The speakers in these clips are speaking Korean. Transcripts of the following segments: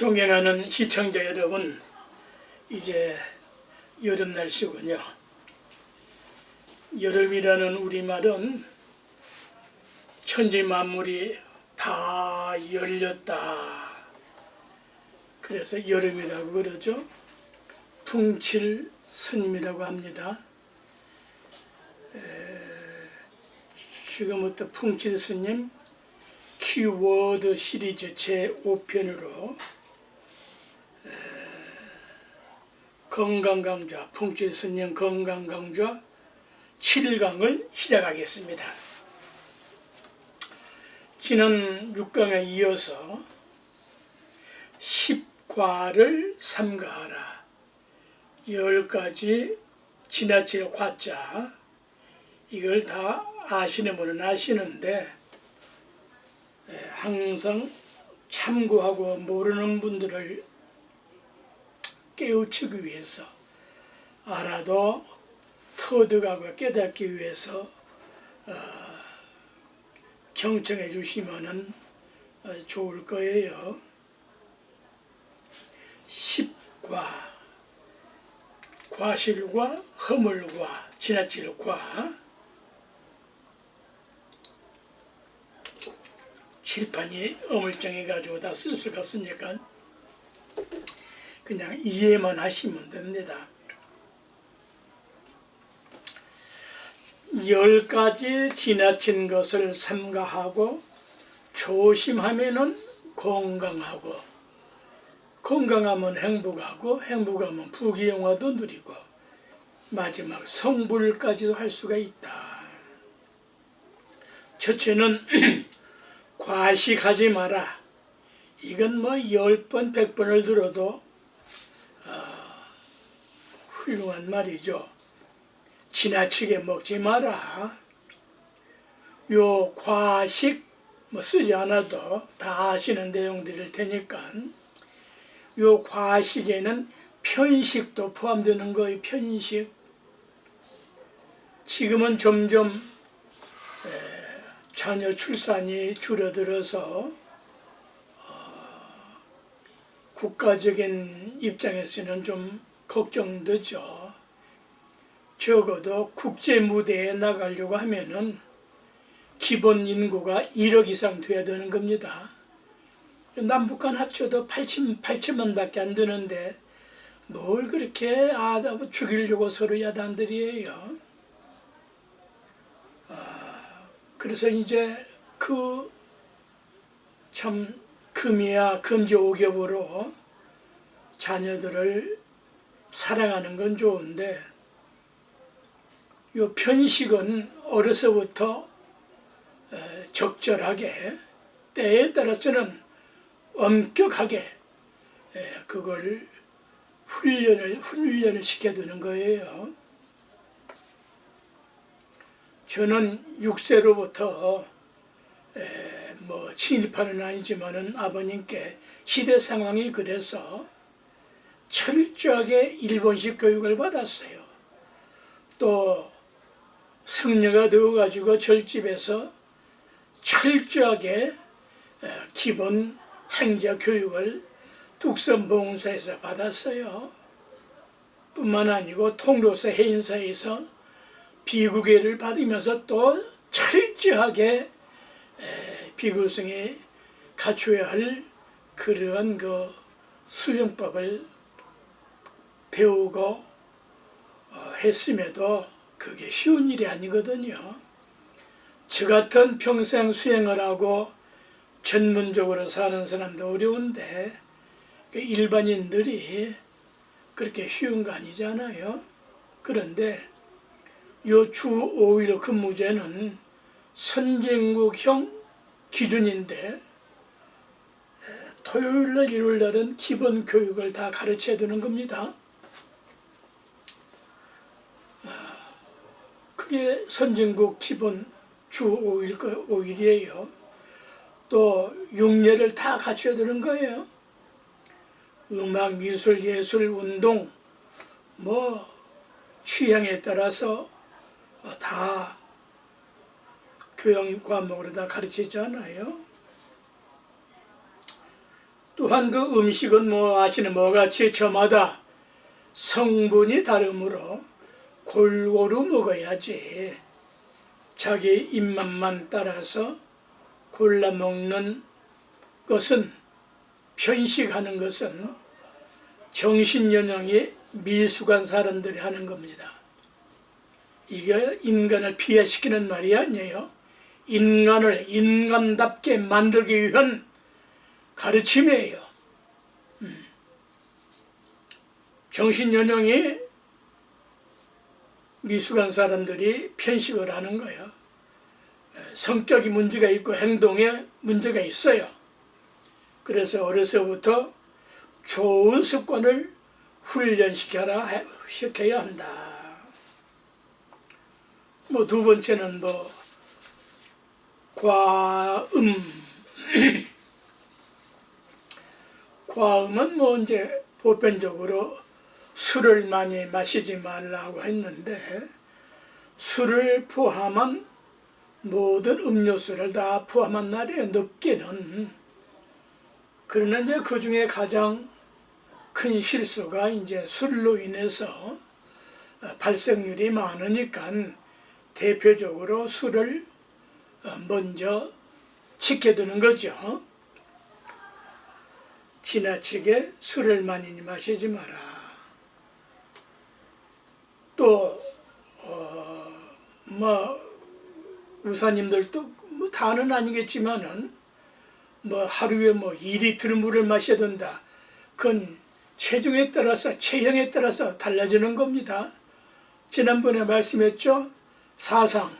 존경하는 시청자 여러분, 이제 여름 날씨군요. 여름이라는 우리말은 천지 만물이 다 열렸다, 그래서 여름이라고 그러죠. 풍칠 스님이라고 합니다. 지금부터 풍칠 스님 키워드 시리즈 제5편으로 건강강좌, 풍칠 스님 건강강좌 7강을 시작하겠습니다. 지난 6강에 이어서 10과를 삼가하라, 10가지 지나칠 과자, 이걸 다 아시는 분은 아시는데 항상 참고하고 모르는 분들을 깨우치기 위해서, 알아도 터득하고 깨닫기 위해서 경청해 주시면 좋을 거예요. 10과, 과실과 허물과 지나칠 과. 칠판이 어물쩡해가지고 다 쓸 수가 없으니까 그냥 이해만 하시면 됩니다. 10가지 지나친 것을 삼가하고 조심하면은 건강하고, 건강하면 행복하고, 행복하면 부귀영화도 누리고, 마지막 성불까지도 할 수가 있다. 첫째는 과식하지 마라. 이건 뭐 10번 100번을 들어도 훌륭한 말이죠. 지나치게 먹지 마라. 요 과식 뭐 쓰지 않아도 다 아시는 내용들일 테니까, 요 과식에는 편식도 포함되는 거예요. 편식. 지금은 점점 자녀 출산이 줄어들어서 국가적인 입장에서는 좀 걱정되죠. 적어도 국제 무대에 나가려고 하면은 기본 인구가 1억 이상 돼야 되는 겁니다. 남북한 합쳐도 8천만밖에 안 되는데 뭘 그렇게 죽이려고 서로 야단들이에요. 그래서 이제 참 금이야 금지오겹으로 자녀들을 사랑하는 건 좋은데, 요 편식은 어려서부터 적절하게, 때에 따라서는 엄격하게 그걸 훈련을 시켜두는 거예요. 저는 6세로부터 뭐 친일파는 아니지만은 아버님께 시대 상황이 그래서 철저하게 일본식 교육을 받았어요. 또 승려가 되어가지고 절집에서 철저하게 기본 행자 교육을 뚝섬봉사에서 받았어요. 뿐만 아니고 통로사 해인사에서 비구계를 받으면서 또 철저하게 비구성에 갖춰야 할 그러한 그 수행법을 배우고 했음에도 그게 쉬운 일이 아니거든요. 저 같은 평생 수행을 하고 전문적으로 사는 사람도 어려운데 일반인들이 그렇게 쉬운 거 아니잖아요. 그런데 요 주 5일 근무제는 선진국형 기준인데 토요일날 일요일날은 기본 교육을 다 가르쳐야 되는 겁니다. 그게 선진국 기본 주 5일이에요. 또 육예를 다 갖춰야 되는 거예요. 음악, 미술, 예술, 운동, 뭐 취향에 따라서 다 교양 과목으로 다 가르치잖아요. 또한 그 음식은 뭐 아시는 것 같이 저마다 성분이 다르므로 골고루 먹어야지 자기 입맛만 따라서 골라 먹는 것은, 편식하는 것은 정신연령이 미숙한 사람들이 하는 겁니다. 이게 인간을 비하시키는 말이 아니에요. 인간을 인간답게 만들기 위한 가르침이에요. 정신연령이 미숙한 사람들이 편식을 하는 거예요. 성격이 문제가 있고 행동에 문제가 있어요. 그래서 어려서부터 좋은 습관을 시켜야 한다. 뭐 두 번째는 뭐 과음. 과음은 뭐 이제 보편적으로 술을 많이 마시지 말라고 했는데, 술을 포함한 모든 음료수를 다 포함한 말이에요. 높게는. 그러나 이제 그 중에 가장 큰 실수가 이제 술로 인해서 발생률이 많으니까 대표적으로 술을 먼저 지켜두는 거죠. 지나치게 술을 많이 마시지 마라. 또 우사님들도 뭐 다는 아니겠지만은 뭐 하루에 뭐 2리터 물을 마셔야 된다. 그건 체중에 따라서, 체형에 따라서 달라지는 겁니다. 지난번에 말씀했죠. 사상,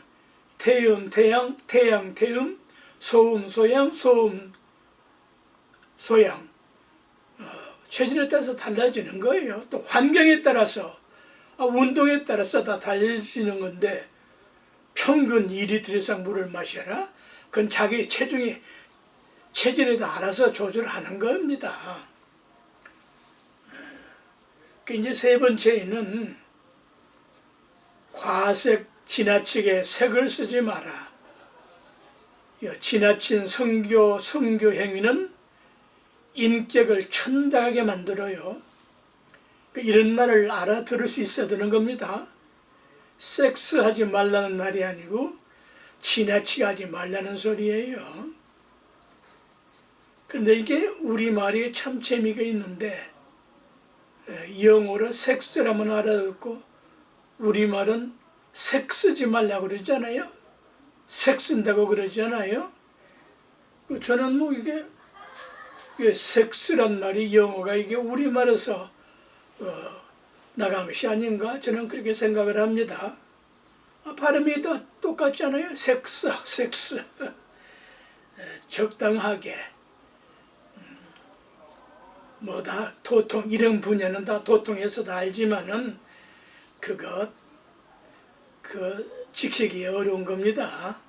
태음, 태양, 태양, 태음, 소음, 소양, 소음, 소양. 체질에 따라서 달라지는 거예요. 또 환경에 따라서, 운동에 따라서 다 달라지는 건데, 평균 2리터 이상 물을 마셔라? 그건 자기 체질에 다 알아서 조절하는 겁니다. 이제 세 번째는 과색, 지나치게 색을 쓰지 마라. 지나친 성교 행위는 인격을 천대하게 만들어요. 이런 말을 알아들을 수 있어야 되는 겁니다. 섹스하지 말라는 말이 아니고 지나치게 하지 말라는 소리예요. 그런데 이게 우리말이 참 재미가 있는데, 영어로 섹스라면 알아듣고 우리말은 색 쓰지 말라고 그러잖아요. 색 쓴다고 그러잖아요. 저는 뭐 이게 섹스란 말이 영어가 이게 우리말에서 나간 것이 아닌가, 저는 그렇게 생각을 합니다. 발음이 다 똑같잖아요. 섹스. 적당하게. 뭐 다 도통, 이런 분야는 다 도통해서 다 알지만은 그 지키기 어려운 겁니다.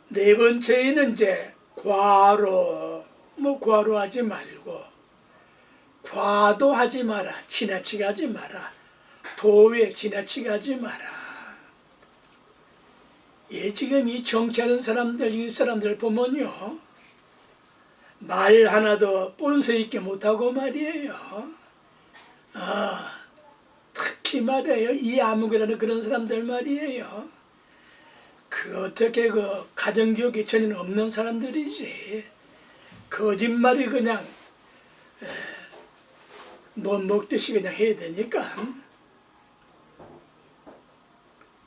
네 번째는 이제 과로하지 말고, 과도하지 마라. 지나치게 하지 마라. 도에 지나치게 하지 마라. 지금 이 정치하는 사람들, 이 사람들 보면요, 말 하나도 본색 있게 못하고 말이에요. 특히 말이에요, 이 아무개라는 그런 사람들 말이에요. 어떻게 가정교육이 전혀 없는 사람들이지. 거짓말이 그냥 뭐 먹듯이 그냥 해야 되니까.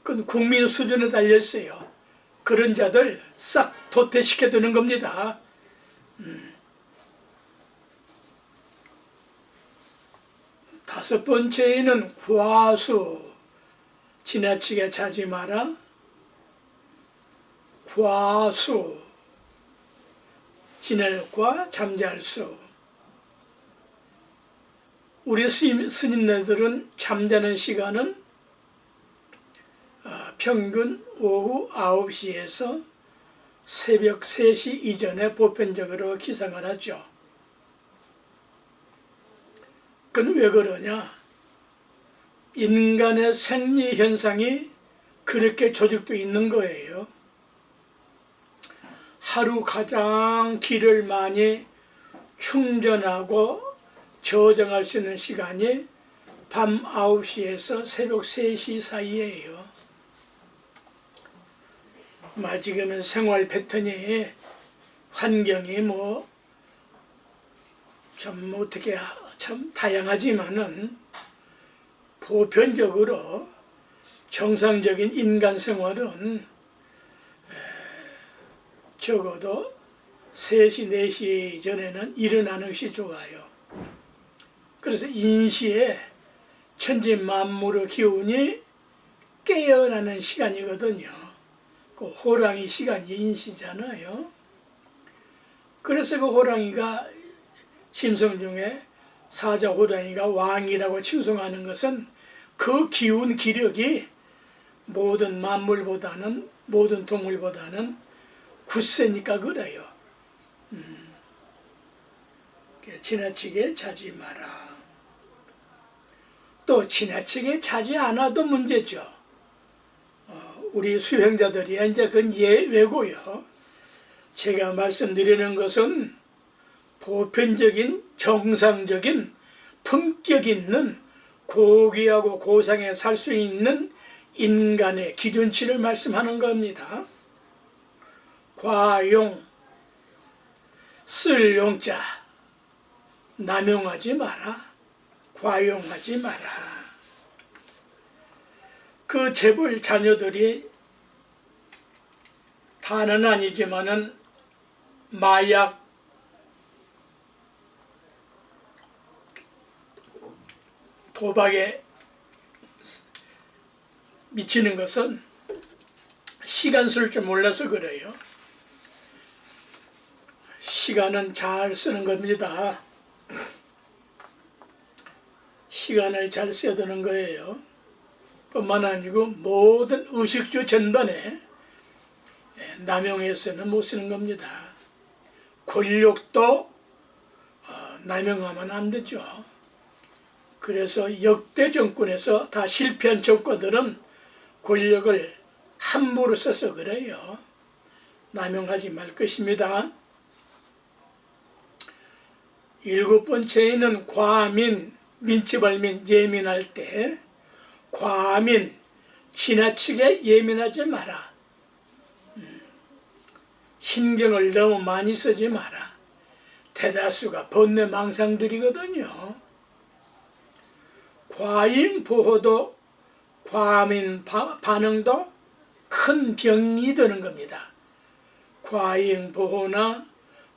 그건 국민 수준에 달렸어요. 그런 자들 싹 도태시켜 두는 겁니다. 다섯 번째는 과수. 지나치게 자지 마라. 과수. 지낼 과 잠잘 수. 우리 스님네들은 잠자는 시간은 평균 오후 9시에서 새벽 3시 이전에 보편적으로 기상을 하죠. 그건 왜 그러냐? 인간의 생리 현상이 그렇게 조직되어 있는 거예요. 하루 가장 기를 많이 충전하고 저장할 수 있는 시간이 밤 9시에서 새벽 3시 사이에요. 지금은 생활 패턴이 환경이 참 어떻게 참 다양하지만은 보편적으로 정상적인 인간 생활은 적어도 3시, 4시 전에는 일어나는 것이 좋아요. 그래서 인시에 천지 만물의 기운이 깨어나는 시간이거든요. 그 호랑이 시간이 인시잖아요. 그래서 그 호랑이가 심성 중에 사자 호랑이가 왕이라고 칭송하는 것은 그 기운 기력이 모든 만물보다는 모든 동물보다는 굳세니까 그래요. 지나치게 자지 마라. 또 지나치게 자지 않아도 문제죠. 우리 수행자들이 이제 그건 예외고요. 제가 말씀드리는 것은 보편적인 정상적인 품격 있는 고귀하고 고상에 살 수 있는 인간의 기준치를 말씀하는 겁니다. 과용, 쓸 용자, 남용하지 마라. 과용하지 마라. 그 재벌 자녀들이 다는 아니지만은 마약, 도박에 미치는 것은 시간 쓸 줄 몰라서 그래요. 시간은 잘 쓰는 겁니다. 시간을 잘 써야 되는 거예요. 뿐만 아니고 모든 의식주 전반에 남용해서는 못 쓰는 겁니다. 권력도 남용하면 안 되죠. 그래서 역대 정권에서 다 실패한 정권들은 권력을 함부로 써서 그래요. 남용하지 말 것입니다. 7번째는 과민, 민치발민, 예민할 때 과민, 지나치게 예민하지 마라. 신경을 너무 많이 쓰지 마라. 대다수가 번뇌 망상들이거든요. 과잉 보호도 과민 반응도 큰 병이 되는 겁니다. 과잉 보호나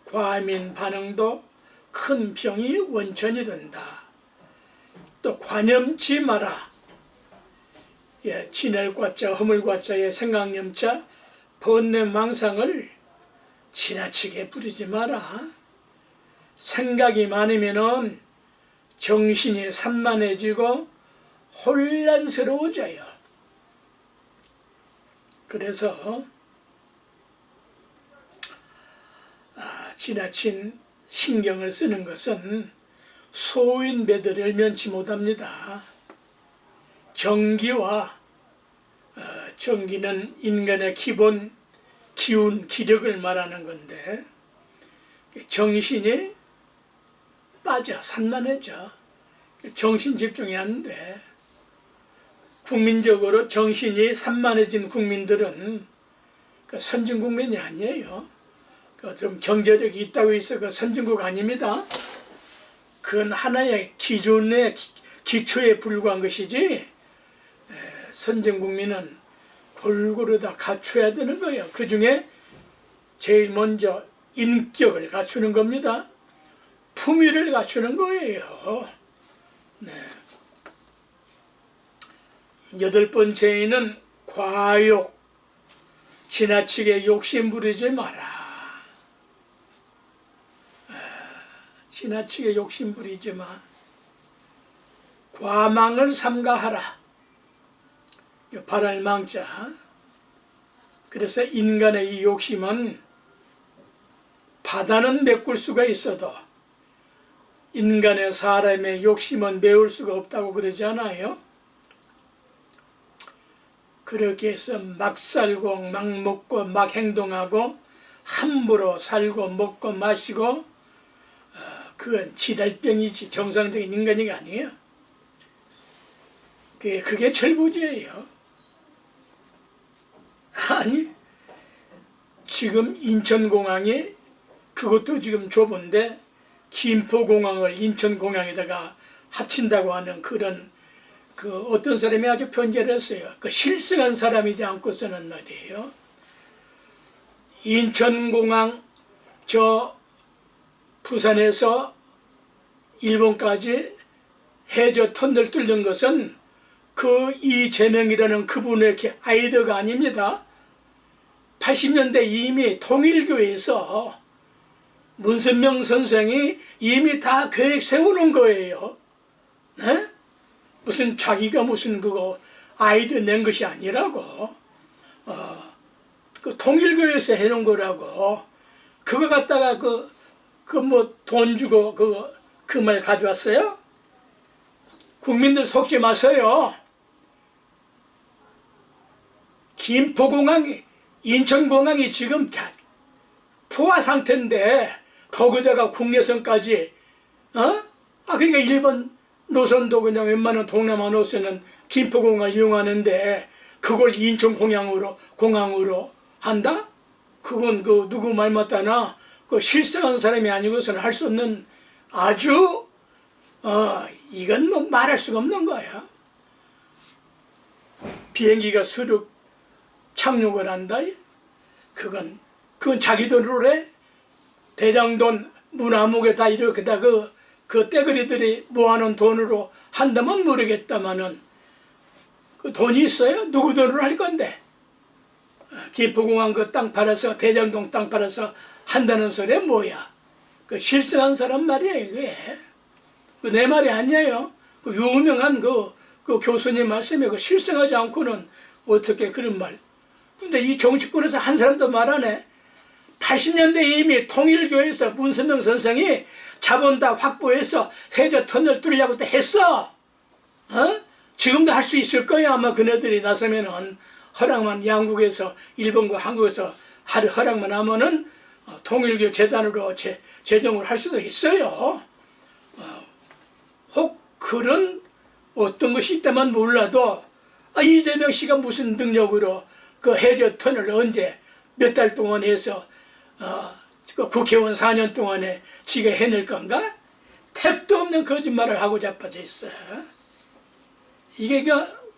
과민 반응도 큰 병이 원천이 된다. 또 관염치 마라. 진할 과자, 허물 과자의 생각염자, 번뇌 망상을 지나치게 부리지 마라. 생각이 많으면은 정신이 산만해지고 혼란스러워져요. 그래서 지나친 신경을 쓰는 것은 소인배들을 면치 못합니다. 정기와 정기는 인간의 기본 기운, 기력을 말하는 건데 정신이 빠져, 산만해져. 정신 집중이 안 돼. 국민적으로 정신이 산만해진 국민들은 선진 국민이 아니에요. 좀 경제력이 있다고 해서 그 선진국 아닙니다. 그건 하나의 기준의 기초에 불과한 것이지 선진 국민은 골고루 다 갖춰야 되는 거예요. 그 중에 제일 먼저 인격을 갖추는 겁니다. 품위를 갖추는 거예요. 네. 8번째는 과욕, 지나치게 욕심 부리지 마라. 지나치게 욕심 부리지 마. 과망을 삼가하라. 발알망자. 그래서 인간의 이 욕심은 바다는 메꿀 수가 있어도 인간의 사람의 욕심은 메울 수가 없다고 그러지 않아요? 그렇게 해서 막 살고 막 먹고 막 행동하고 함부로 살고 먹고 마시고 그건 지달병이지 정상적인 인간이 아니에요. 그게 철부지예요. 아니 지금 인천공항이 그것도 지금 좁은데 김포공항을 인천공항에다가 합친다고 하는 그런 어떤 사람이 아주 편지를 했어요. 실승한 사람이지 않고서는 말이에요. 인천공항 저 부산에서 일본까지 해저 터널 뚫는 것은 이재명이라는 그분의 아이디어가 아닙니다. 80년대 이미 통일교에서 문선명 선생이 이미 다 계획 세우는 거예요. 네? 무슨 자기가 무슨 아이디어 낸 것이 아니라고. 통일교에서 해놓은 거라고. 그거 갖다가 돈 주고 그 말 가져왔어요? 국민들 속지 마세요. 김포공항이 인천공항이 지금 포화 상태인데 거기다가 국내선까지 그러니까 일본 노선도 그냥 웬만한 동남아 노선은 김포공항을 이용하는데 그걸 인천공항으로 한다? 그건 누구 말 맞다나 실생한 사람이 아니고서는 할 수 없는 아주 이건 뭐 말할 수가 없는 거야. 비행기가 수륙 착륙을 한다? 그건 자기 돈으로 해. 대장돈 문화목에 다 이렇게다 그 떼거리들이 모아놓은 돈으로 한다면 모르겠다마는 그 돈이 있어요? 누구 돈으로 할 건데? 김포공항 땅 팔아서 대장동 땅 팔아서 한다는 소리는 뭐야? 실생한 사람 말이에요, 이게. 내 말이 아니에요. 유명한 교수님 말씀에 실생하지 않고는 어떻게 그런 말. 근데 이 정치권에서 한 사람도 말 안 해. 80년대 이미 통일교에서 문선명 선생이 자본 다 확보해서 해저 터널 뚫으려고 또 했어. 지금도 할 수 있을 거야. 아마 그네들이 나서면은 허락만 양국에서 일본과 한국에서 허락만 하면은 통일교 재단으로 재정을 할 수도 있어요. 혹 그런 어떤 것이 있다면 몰라도 이재명 씨가 무슨 능력으로 해저 터널을 언제 몇 달 동안 해서 국회의원 4년 동안에 지가 해낼 건가? 택도 없는 거짓말을 하고 자빠져 있어. 이게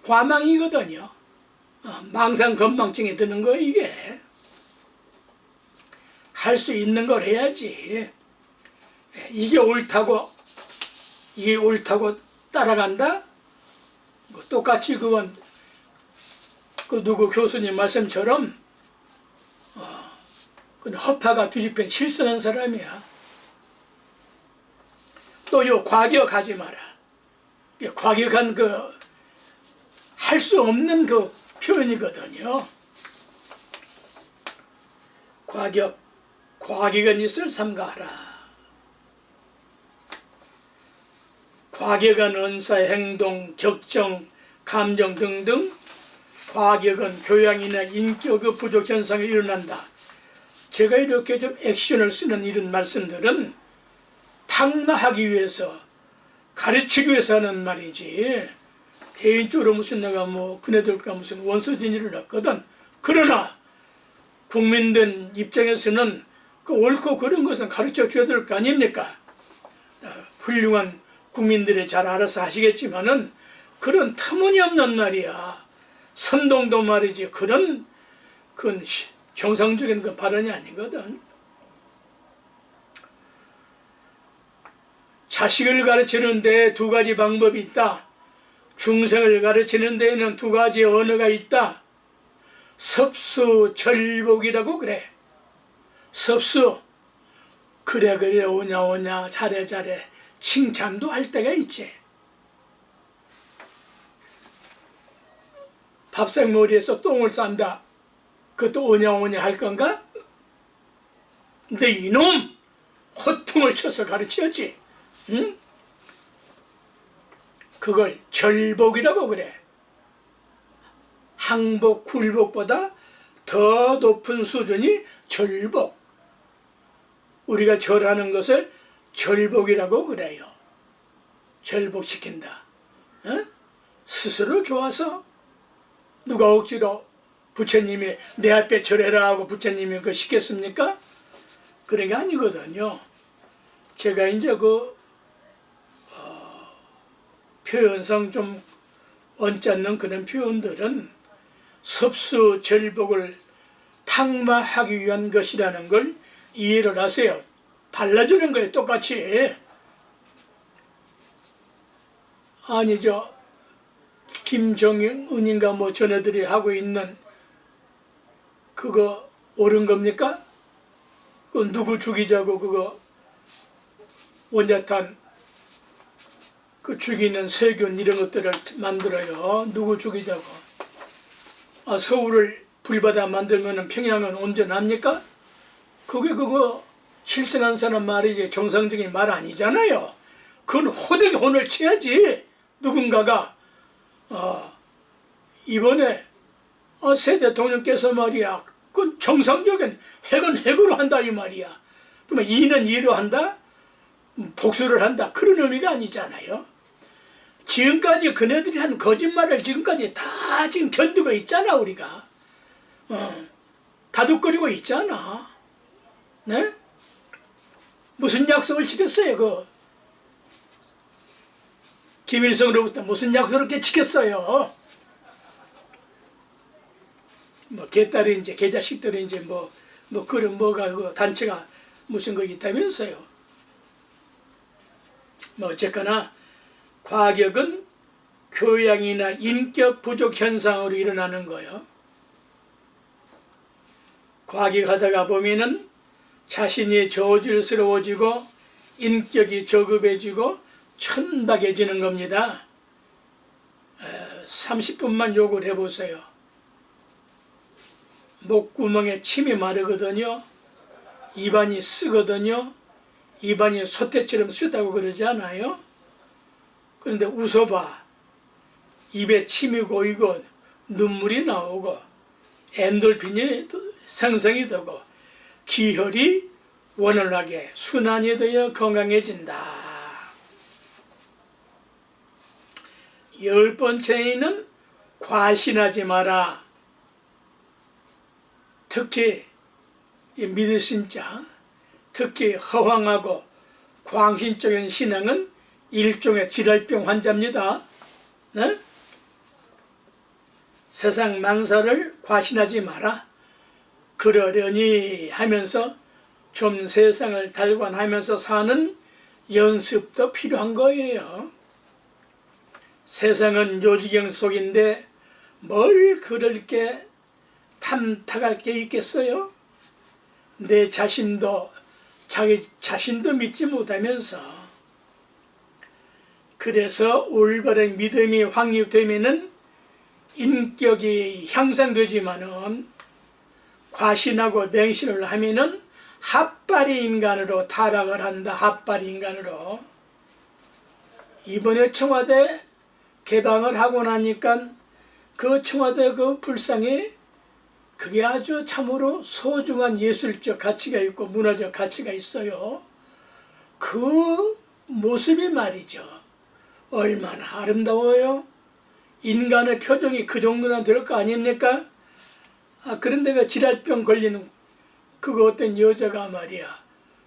과망이거든요. 망상 건망증이 드는 거 이게. 할 수 있는 걸 해야지. 이게 옳다고 따라간다? 똑같이 그건 누구 교수님 말씀처럼 허파가 뒤집힌 실성한 사람이야. 또 과격하지 마라. 과격한 할 수 없는 표현이거든요. 과격한 짓을 삼가하라. 과격한 언사, 행동, 격정, 감정 등등 과격한 교양이나 인격의 부족 현상이 일어난다. 제가 이렇게 좀 액션을 쓰는 이런 말씀들은 탕마하기 위해서, 가르치기 위해서 하는 말이지 개인적으로 무슨 내가 그네들과 무슨 원수진의를 했거든. 그러나 국민들 입장에서는 옳고 그런 것은 가르쳐 줘야 될 거 아닙니까? 훌륭한 국민들이 잘 알아서 하시겠지만은 그런 터무니없는 말이야. 선동도 말이지 그건 정상적인 발언이 아니거든. 자식을 가르치는 데 두 가지 방법이 있다. 중생을 가르치는 데에는 두 가지 언어가 있다. 섭수절복이라고 그래. 섭수, 그래 오냐 잘해 칭찬도 할 때가 있지. 밥상머리에서 똥을 싼다. 그것도 오냐 할 건가? 근데 이놈 호통을 쳐서 가르치었지. 응? 그걸 절복이라고 그래. 항복, 굴복보다 더 높은 수준이 절복. 우리가 절하는 것을 절복이라고 그래요. 절복시킨다. 어? 스스로 좋아서 누가 억지로 부처님이 내 앞에 절해라 하고 부처님이 그거 시켰습니까? 그런 게 아니거든요. 제가 이제 표현상 좀 언짢는 그런 표현들은 섭수 절복을 탕마하기 위한 것이라는 걸 이해를 하세요. 달라지는 거예요, 똑같이. 아니죠. 김정은인가 뭐 전애들이 하고 있는 그거 옳은 겁니까? 그 누구 죽이자고 그거 원자탄 그 죽이는 세균 이런 것들을 만들어요. 누구 죽이자고. 서울을 불바다 만들면 평양은 온전합니까? 그거 실생한 사람 말이지 정상적인 말 아니잖아요. 그건 호되게 혼을 쳐야지. 누군가가 이번에 새 대통령께서 말이야 그건 정상적인 핵은 핵으로 한다 이 말이야. 그러면 이는 이로 한다? 복수를 한다. 그런 의미가 아니잖아요. 지금까지 그네들이 한 거짓말을 지금까지 다 지금 견디고 있잖아 우리가. 다독거리고 있잖아. 네? 무슨 약속을 지켰어요? 김일성으로부터 무슨 약속을 이렇게 지켰어요? 뭐 개딸이 이제 개자식들이 이제 뭐 그런 뭐가 그 단체가 무슨 거 있다면서요. 뭐 어쨌거나 과격은 교양이나 인격 부족 현상으로 일어나는 거예요. 과격하다가 보면은 자신이 저질스러워지고 인격이 저급해지고 천박해지는 겁니다. 30분만 욕을 해보세요. 목구멍에 침이 마르거든요. 입안이 쓰거든요. 입안이 솥대처럼 쓰다고 그러지 않아요? 그런데 웃어봐. 입에 침이 고이고 눈물이 나오고 엔돌핀이 생성이 되고 기혈이 원활하게 순환이 되어 건강해진다. 10번째는 과신하지 마라. 특히 믿으신 자, 특히 허황하고 광신적인 신앙은 일종의 질혈병 환자입니다. 네? 세상 만사를 과신하지 마라. 그러려니 하면서 좀 세상을 달관하면서 사는 연습도 필요한 거예요. 세상은 요지경 속인데 뭘 그렇게 탐탁할 게 있겠어요? 내 자신도 자기 자신도 믿지 못하면서. 그래서 올바른 믿음이 확립되면은 인격이 향상되지만은 과신하고 맹신을 하면은 핫바리 인간으로 타락을 한다. 핫바리 인간으로. 이번에 청와대 개방을 하고 나니까 그 청와대 그 불상이 그게 아주 참으로 소중한 예술적 가치가 있고 문화적 가치가 있어요. 그 모습이 말이죠. 얼마나 아름다워요. 인간의 표정이 그 정도나 될 거 아닙니까? 그런데 그 질혈병 걸리는 그거 어떤 여자가 말이야.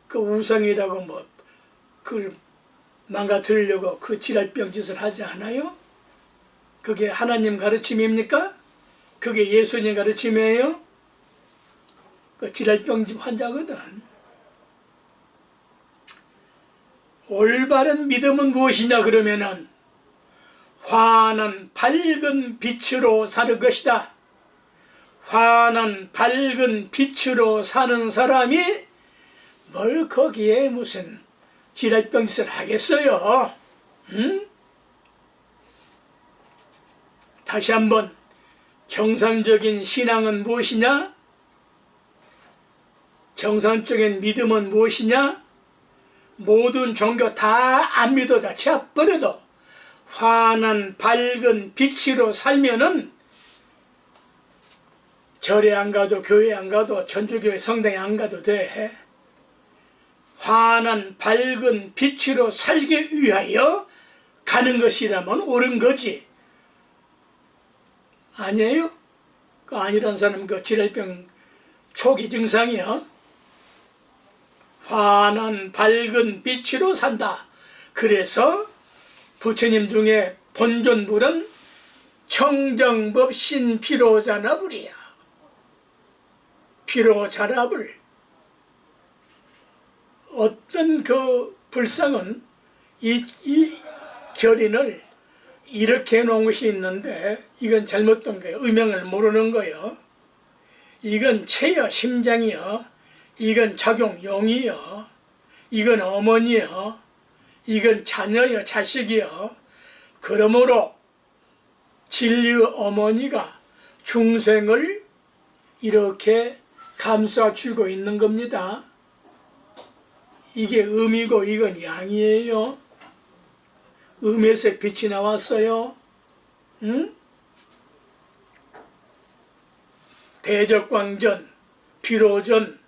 그 우상이라고 뭐 그걸 망가뜨리려고 그 질혈병 짓을 하지 않아요? 그게 하나님 가르침입니까? 그게 예수님 가르침이에요? 그 질혈병 환자거든. 올바른 믿음은 무엇이냐 그러면은 환한 밝은 빛으로 사는 것이다. 환한 밝은 빛으로 사는 사람이 뭘 거기에 무슨 질혈병 짓을 하겠어요? 응? 다시 한번 정상적인 신앙은 무엇이냐? 정상적인 믿음은 무엇이냐? 모든 종교 다 안 믿어도 치워버려도 환한 밝은 빛으로 살면은 절에 안 가도 교회 안 가도 천주교회 성당에 안 가도 돼. 환한 밝은 빛으로 살기 위하여 가는 것이라면 옳은 거지. 아니에요? 그 아니란 사람 그 질혈병 초기 증상이요. 환한 밝은 빛으로 산다. 그래서 부처님 중에 본존불은 청정법 신피로자나불이야. 피로자나불. 어떤 그 불상은 이 결인을 이렇게 해놓은 것이 있는데 이건 잘못된 거예요. 의명을 모르는 거예요. 이건 체여 심장이요. 이건 작용용이요. 이건 어머니요. 이건 자녀요. 자식이요. 그러므로 진리의 어머니가 중생을 이렇게 감싸주고 있는 겁니다. 이게 음이고 이건 양이에요. 음에서 빛이 나왔어요. 응? 대적광전, 비로전,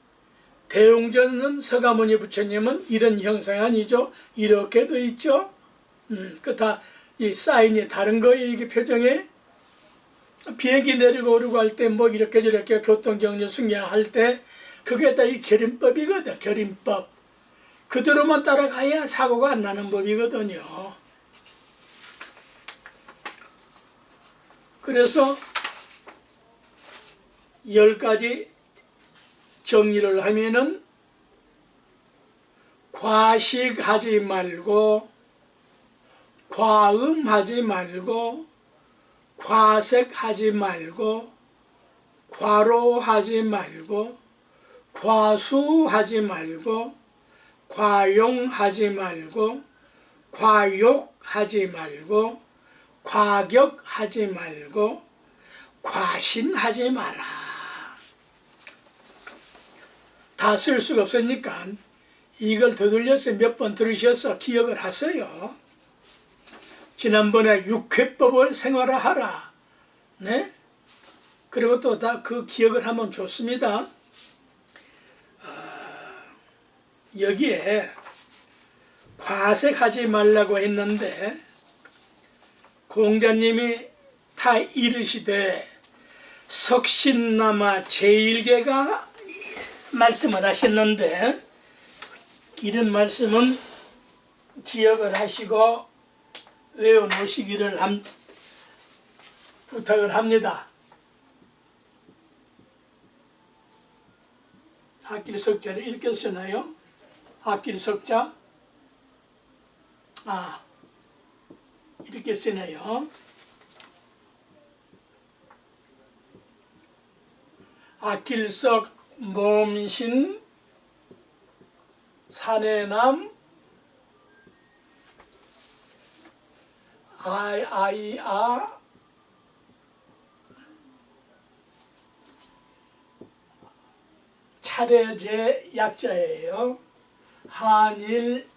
대용전은 서가모니 부처님은 이런 형상이 아니죠. 이렇게 돼 있죠. 그 다 이 사인이 다른 거예요. 이게 표정에 비행기 내리고 오르고 할 때 뭐 이렇게 저렇게 교통정리 승량할 때 그게 다 이 결인법이거든. 결인법. 그대로만 따라가야 사고가 안 나는 법이거든요. 그래서 10가지 정리를 하면은 과식하지 말고 과음하지 말고 과색하지 말고 과로하지 말고 과수하지 말고 과용하지 말고 과욕하지 말고 과격하지 말고 과신하지 마라. 다 쓸 수가 없으니까 이걸 되돌려서 몇 번 들으셔서 기억을 하세요. 지난번에 육회법을 생활화하라. 네? 그리고 또 다 그 기억을 하면 좋습니다. 여기에 과색하지 말라고 했는데 공자님이 다 이르시되 석신남아 제1계가 말씀을 하셨는데 이런 말씀은 기억을 하시고 외워놓으시기를 부탁을 합니다. 악길석자를 읽겠으나요? 악길석자 이렇게 쓰네요. 악길석 몸신 사내남 아이아 차례제 약자예요. 한일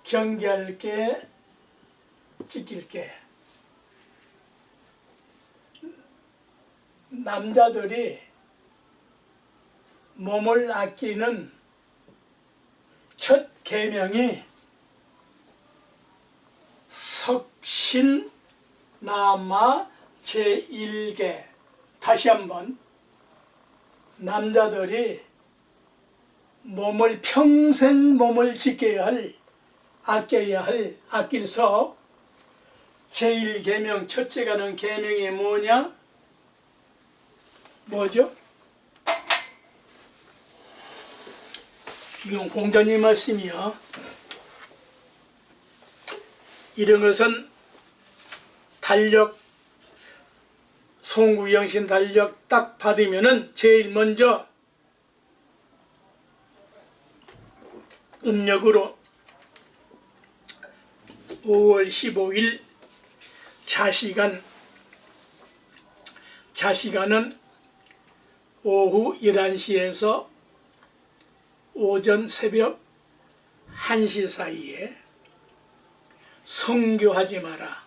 경계할게 지킬게. 남자들이 몸을 아끼는 첫 계명이 석신남아 제1계. 다시 한번 남자들이 평생 몸을 지켜야 할 아껴야 할 아낄석 제1계명 첫째 가는 계명이 뭐냐? 뭐죠? 이건 공자님 말씀이요. 이런 것은 달력 송구영신 달력 딱 받으면은 제일 먼저 음력으로 5월 15일 자시간은 오후 11시에서 오전 새벽 1시 사이에 성교하지 마라.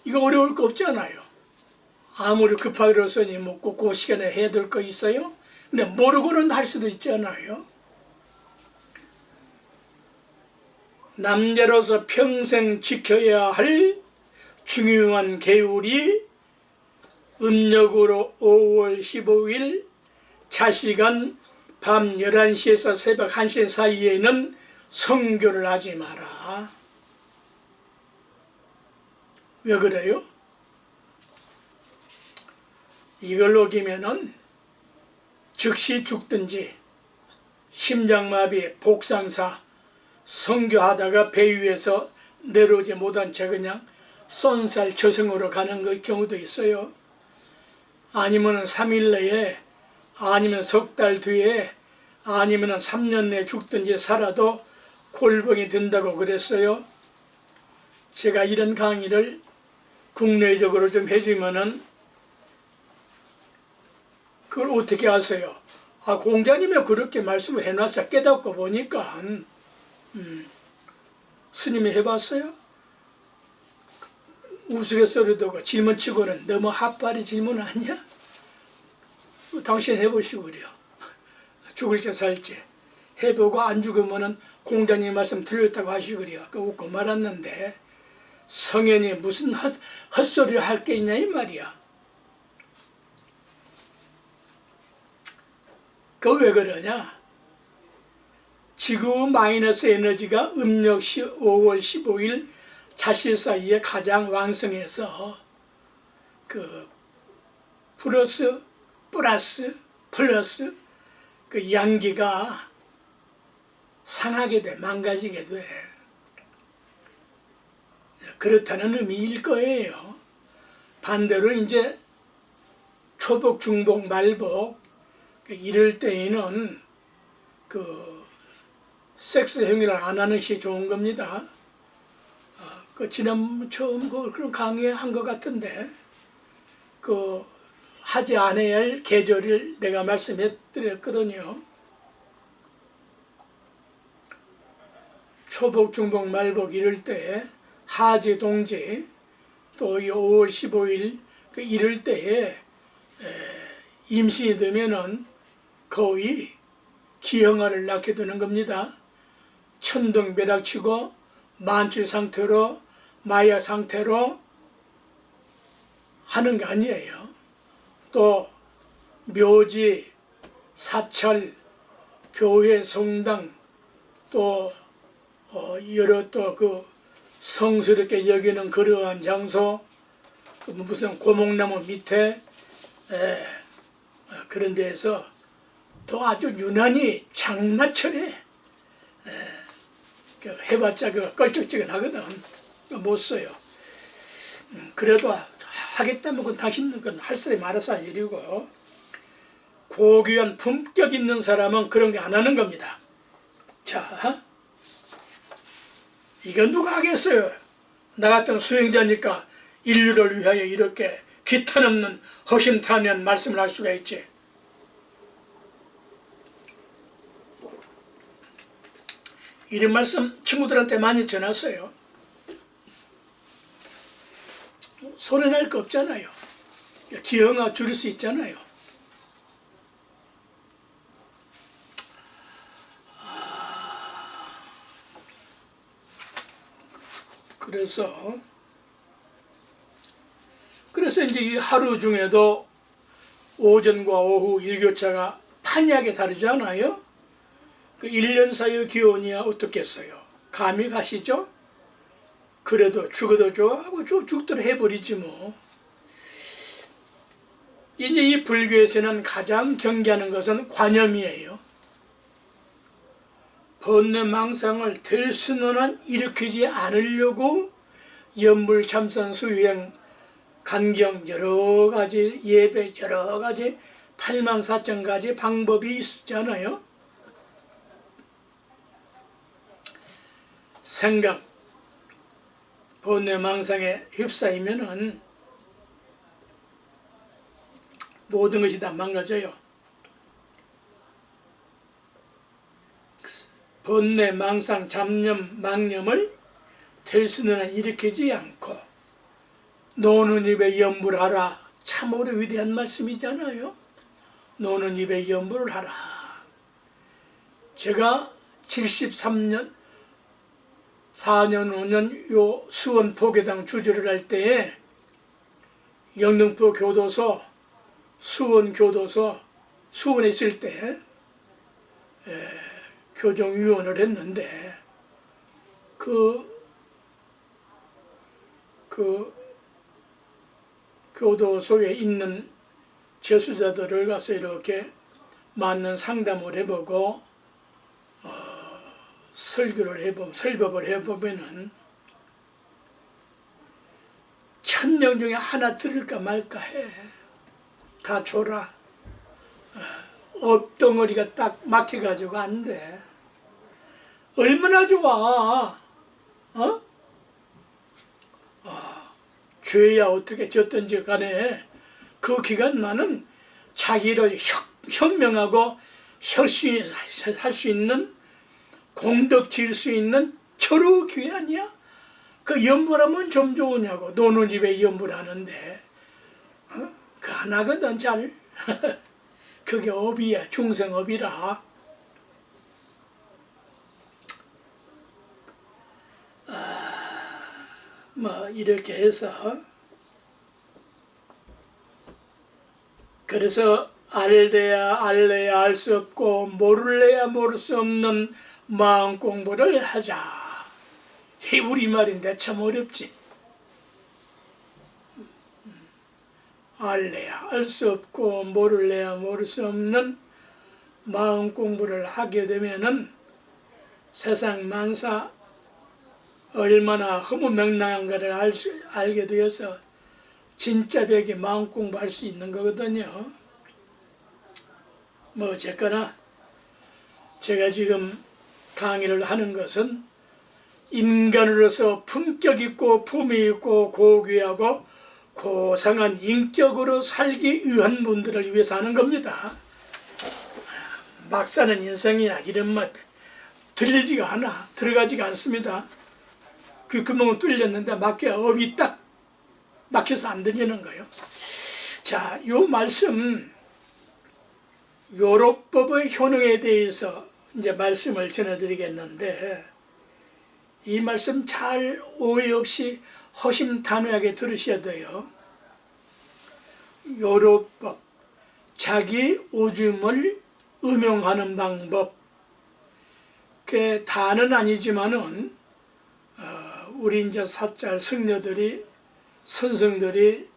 이거 어려울 거 없잖아요. 아무리 급하게 써니 뭐 꼭 그 시간에 해야 될 거 있어요? 근데 모르고는 할 수도 있잖아요. 남자로서 평생 지켜야 할 중요한 계율이 음력으로 5월 15일 자시간 밤 11시에서 새벽 1시 사이에는 성교를 하지 마라. 왜 그래요? 이걸 어기면은 즉시 죽든지 심장마비, 복상사, 성교하다가 배 위에서 내려오지 못한 채 그냥 쏜살 저승으로 가는 경우도 있어요. 아니면 3일 내에, 아니면 석 달 뒤에, 아니면 3년 내에 죽든지 살아도 골병이 든다고 그랬어요. 제가 이런 강의를 국내적으로 좀 해주면은 그걸 어떻게 아세요? 아, 공자님이 그렇게 말씀을 해놨어. 깨닫고 보니까 스님이 해봤어요? 우스갯소리도 질문치고는 너무 핫바리 질문 아니야? 당신 해보시고 그래요. 죽을지 살지 해보고 안 죽으면은 공자님 말씀 틀렸다고 하시고 그래요. 그 웃고 말았는데 성현이 무슨 헛소리를 할 게 있냐 이 말이야. 그 왜 그러냐? 지구 마이너스 에너지가 음력 5월 15일 자시 사이에 가장 왕성해서 그 플러스 그 양기가 상하게 돼, 망가지게 돼. 그렇다는 의미일 거예요. 반대로 이제 초복, 중복, 말복 이럴 때에는 그 섹스 행위를 안 하는 것이 좋은 겁니다. 그 지난 처음 그런 강의 한 것 같은데 그 하지 않아야 할 계절을 내가 말씀해 드렸거든요. 초복, 중복, 말복 이럴 때 하지, 동지 또 5월 15일 이럴 때에 임신이 되면은 거의 기형아를 낳게 되는 겁니다. 천둥벼락치고 만취 상태로 마약 상태로 하는 게 아니에요. 또 묘지, 사찰, 교회, 성당 또 여러 또 그 성스럽게 여기는 그러한 장소, 무슨 고목나무 밑에 그런 데에서 또 아주 유난히 장마철에 해봤자 껄쩍지근하거든. 못 써요. 그래도 하겠다면 그건 당신은 그건 할 사람이 알아서 할 일이고 고귀한 품격 있는 사람은 그런 게 안 하는 겁니다. 자, 이건 누가 하겠어요? 나 같은 수행자니까 인류를 위하여 이렇게 기탄없는 허심탄회한 말씀을 할 수가 있지. 이런 말씀 친구들한테 많이 전했어요. 소리 날 거 없잖아요. 기형아 줄일 수 있잖아요. 그래서 이제 이 하루 중에도 오전과 오후 일교차가 판이하게 다르잖아요. 그 1년 사이의 기온이야 어떻겠어요? 감이 가시죠? 그래도 죽어도 좋아하고 죽도록 해버리지 뭐. 이제 이 불교에서는 가장 경계하는 것은 관념이에요. 번뇌망상을 될 수는 일으키지 않으려고 연불참선 수행 간경 여러 가지 예배 여러 가지 84,000가지 방법이 있잖아요. 생각 번뇌망상에 휩싸이면은 모든 것이 다 망가져요. 번뇌망상 잡념 망념을 될 수는 일으키지 않고 노는 입에 염불하라. 참으로 위대한 말씀이잖아요. 노는 입에 염불을 하라. 제가 73년 4년 5년 요 수원 포교당 주주를 할 때에 영등포 교도소 수원 교도소 수원에 있을 때 교정위원을 했는데 그 교도소에 있는 재수자들을 가서 이렇게 맞는 상담을 해보고 설법을 해보면은 1000명 중에 하나 들을까 말까 해. 다 줘라. 업덩어리가 딱 막혀가지고 안 돼. 얼마나 좋아. 죄야 어떻게 졌든지 간에 그 기간 나는 자기를 혁명하고 할 수 있는 공덕 지을 수 있는 철우 기회 아니야? 그 염불하면 좀 좋으냐고. 노는 집에 염불하는데 그 안 하거든 잘. 그게 업이야. 중생업이라. 뭐 이렇게 해서 그래서 알래야 알 수 없고 모를래야 모를 수 없는 마음 공부를 하자. 이 우리말인데 참 어렵지. 알래야 알 수 없고 모를래야 모를 수 없는 마음 공부를 하게 되면은 세상 만사 얼마나 허무맹랑한가를 알게 되어서 진짜 벽에 마음 공부할 수 있는 거거든요. 뭐 어쨌거나 제가 지금 강의를 하는 것은 인간으로서 품격 있고 품위 있고 고귀하고 고상한 인격으로 살기 위한 분들을 위해서 하는 겁니다. 막 사는 인생이야 이런 말 들리지가 않아. 들어가지가 않습니다. 그 구멍은 뚫렸는데 업이 딱 막혀서 안 들리는 거예요. 자, 요 말씀 요로법의 효능에 대해서 이제 말씀을 전해드리겠는데 이 말씀 잘 오해 없이 허심탄회하게 들으셔야 돼요. 요로법, 자기 오줌을 음용하는 방법. 그 다는 아니지만은 우리 이제 사찰 승려들이 선생들이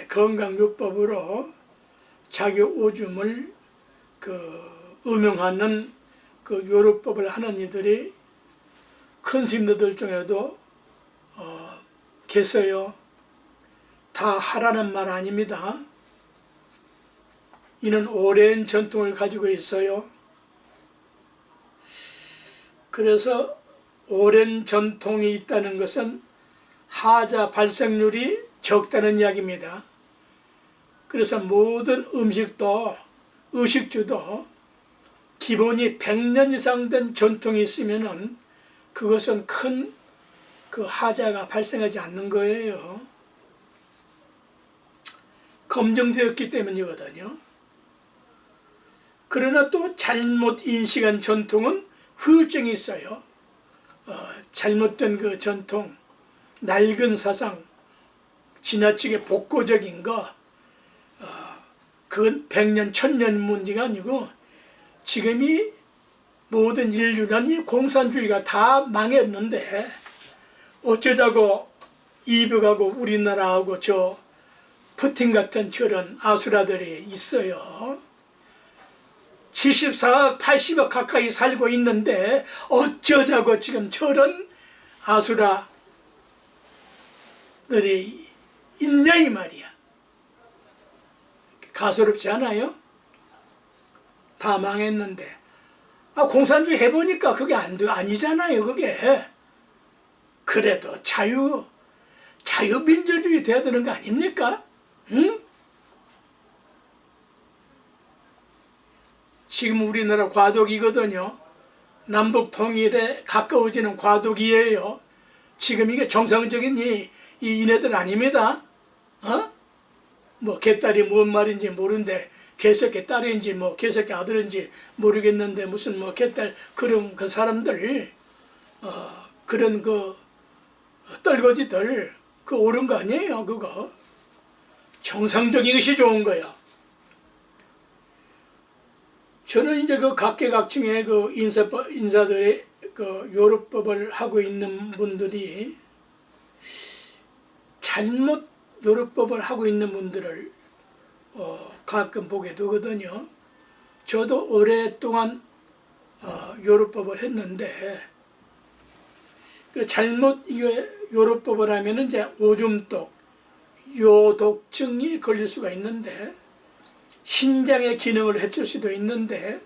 건강요법으로 자기 오줌을 음용하는 그 요로법을 하는 이들이 큰 스님들 중에도 계세요. 다 하라는 말 아닙니다. 이는 오랜 전통을 가지고 있어요. 그래서 오랜 전통이 있다는 것은 하자 발생률이 적다는 이야기입니다. 그래서 모든 의식주도 기본이 100년 이상 된 전통이 있으면은 그것은 큰 그 하자가 발생하지 않는 거예요. 검증되었기 때문이거든요. 그러나 또 잘못 인식한 전통은 후유증이 있어요. 잘못된 그 전통, 낡은 사상, 지나치게 복고적인 거, 그건 100년, 1000년 문제가 아니고 지금이 모든 인류는 이 공산주의가 다 망했는데 어쩌자고 이북하고 우리나라하고 저 푸틴 같은 저런 아수라들이 있어요. 74억, 80억 가까이 살고 있는데 어쩌자고 지금 저런 아수라들이 있냐 이 말이야. 가소롭지 않아요? 다 망했는데 공산주의 해보니까 그게 아니잖아요. 그게 그래도 자유민주주의 돼야 되는 거 아닙니까? 응? 지금 우리나라 과도기거든요. 남북 통일에 가까워지는 과도기예요. 지금 이게 정상적인 이네들 아닙니다. 뭐 개딸이 뭔 말인지 모르는데 개새끼 딸인지 뭐 개새끼 아들인지 모르겠는데 무슨 뭐 개딸 그런 그 사람들 그런 그 떨거지들 그 옳은 거 아니에요. 그거 정상적인 것이 좋은 거야. 저는 이제 그 각계각층의 그 인사들의 그 요르법을 하고 있는 분들이 잘못 요르법을 하고 있는 분들을 가끔 보게 되거든요. 저도 오랫동안 요르법을 했는데 그 잘못 이게 요르법을 하면은 이제 오줌독, 요독증이 걸릴 수가 있는데 신장의 기능을 해칠 수도 있는데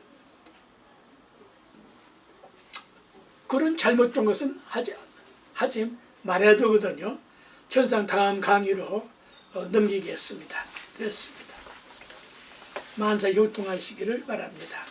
그런 잘못된 것은 하지 말아야 되거든요. 전상 다음 강의로 넘기겠습니다. 됐습니다. 만사 효통하시기를 바랍니다.